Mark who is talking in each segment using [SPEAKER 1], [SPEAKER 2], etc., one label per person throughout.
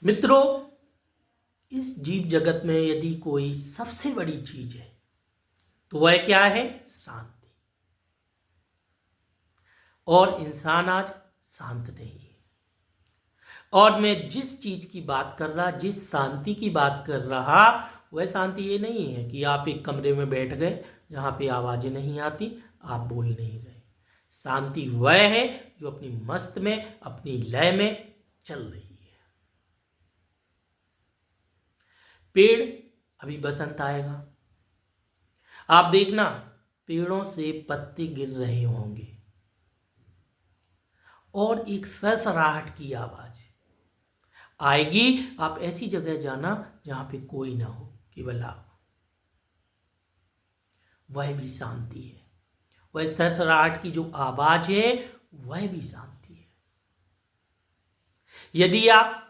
[SPEAKER 1] मित्रों, इस जीव जगत में यदि कोई सबसे बड़ी चीज है तो वह क्या है? शांति। और इंसान आज शांत नहीं है। और मैं जिस चीज की बात कर रहा, जिस शांति की बात कर रहा, वह शांति ये नहीं है कि आप एक कमरे में बैठ गए जहां पे आवाजें नहीं आती, आप बोल नहीं रहे। शांति वह है जो अपनी मस्त में, अपनी लय में चल रही है। पेड़, अभी बसंत आएगा, आप देखना पेड़ों से पत्ते गिर रहे होंगे और एक सरसराहट की आवाज आएगी। आप ऐसी जगह जाना जहां पे कोई ना हो, केवल आप। वह भी शांति है। वह सरसराहट की जो आवाज है वह भी शांति है। यदि आप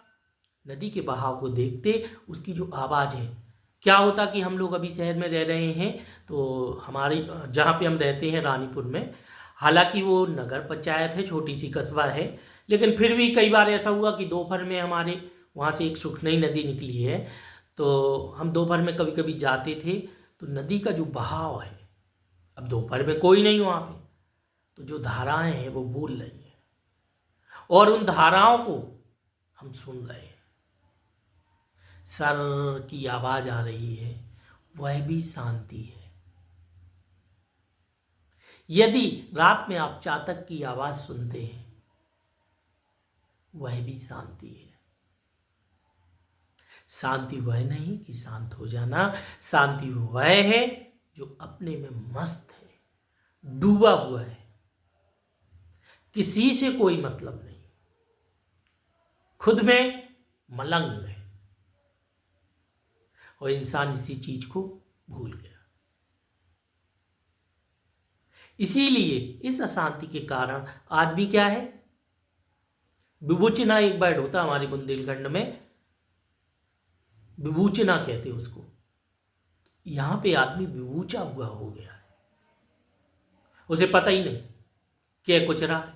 [SPEAKER 1] नदी के बहाव को देखते, उसकी जो आवाज है, क्या होता कि हम लोग अभी शहर में रह रहे हैं तो हमारी जहाँ पे हम रहते हैं रानीपुर में, हालांकि वो नगर पंचायत है, छोटी सी कस्बा है, लेकिन फिर भी कई बार ऐसा हुआ कि दोपहर में हमारे वहाँ से एक सुखनई नदी निकली है, तो हम दोपहर में कभी कभी जाते थे तो नदी का जो बहाव है, अब दोपहर में कोई नहीं वहाँ पे, तो जो धाराएं हैं वो बोल रही हैं और उन धाराओं को हम सुन रहे हैं। सर की आवाज आ रही है, वह भी शांति है। यदि रात में आप चातक की आवाज सुनते हैं, वह भी शांति है। शांति वह नहीं कि शांत हो जाना, शांति वह है जो अपने में मस्त है, डूबा हुआ है, किसी से कोई मतलब नहीं, खुद में मलंग है। और इंसान इसी चीज को भूल गया। इसीलिए इस अशांति के कारण आदमी क्या है? विभूचना एक वर्ड होता हमारे बुंदेलखंड में, विभूचना कहते हैं उसको। यहां पे आदमी विभूचा हुआ हो गया है। उसे पता ही नहीं क्या कुछ रहा है,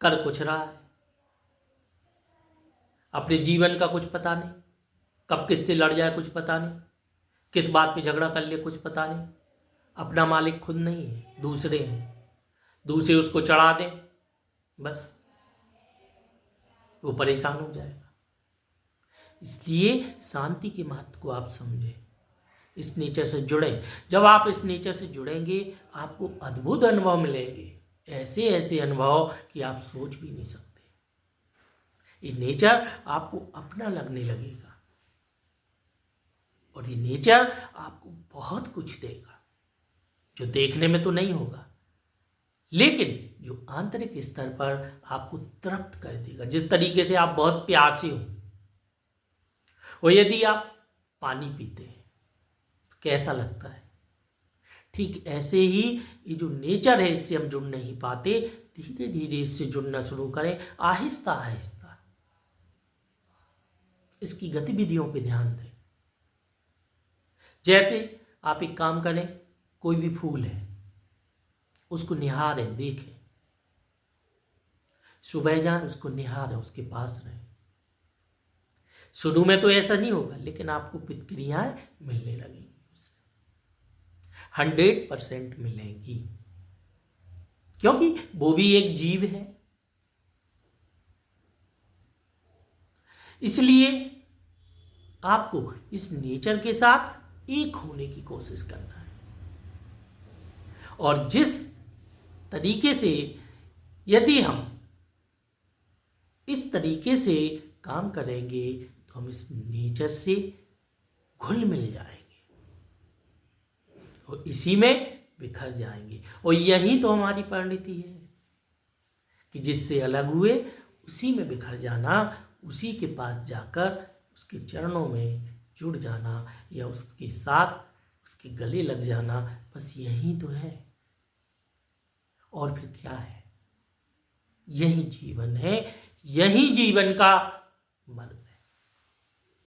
[SPEAKER 1] कर कुछ रहा है, अपने जीवन का कुछ पता नहीं, कब किससे लड़ जाए कुछ पता नहीं, किस बात पे झगड़ा कर ले कुछ पता नहीं। अपना मालिक खुद नहीं है, दूसरे हैं। दूसरे उसको चढ़ा दें, बस वो परेशान हो जाएगा। इसलिए शांति के महत्व को आप समझें, इस नेचर से जुड़ें। जब आप इस नेचर से जुड़ेंगे, आपको अद्भुत अनुभव मिलेंगे, ऐसे ऐसे अनुभव कि आप सोच भी नहीं सकते। ये नेचर आपको अपना लगने लगेगा और ये नेचर आपको बहुत कुछ देगा, जो देखने में तो नहीं होगा, लेकिन जो आंतरिक स्तर पर आपको तृप्त कर देगा। जिस तरीके से आप बहुत प्यासे हो और यदि आप पानी पीते हैं तो कैसा लगता है, ठीक ऐसे ही ये जो नेचर है, इससे हम जुड़ नहीं पाते। धीरे धीरे इससे जुड़ना शुरू करें, आहिस्ता आहिस्ता इसकी गतिविधियों पे ध्यान दें। जैसे आप एक काम करें, कोई भी फूल है उसको निहारें, देखें, सुबह जाएं उसको निहारें, उसके पास रहें। शुरू में तो ऐसा नहीं होगा, लेकिन आपको प्रतिक्रियाएं मिलने लगेंगी, उससे 100% मिलेंगी, क्योंकि वो भी एक जीव है। इसलिए आपको इस नेचर के साथ एक होने की कोशिश करना है। और जिस तरीके से यदि हम इस तरीके से काम करेंगे तो हम इस नेचर से घुल मिल जाएंगे और इसी में बिखर जाएंगे। और यही तो हमारी परिणति है कि जिससे अलग हुए उसी में बिखर जाना, उसी के पास जाकर उसके चरणों में जुड़ जाना या उसके साथ उसके गले लग जाना, बस यही तो है। और फिर क्या है? यही जीवन है, यही जीवन का मर्म।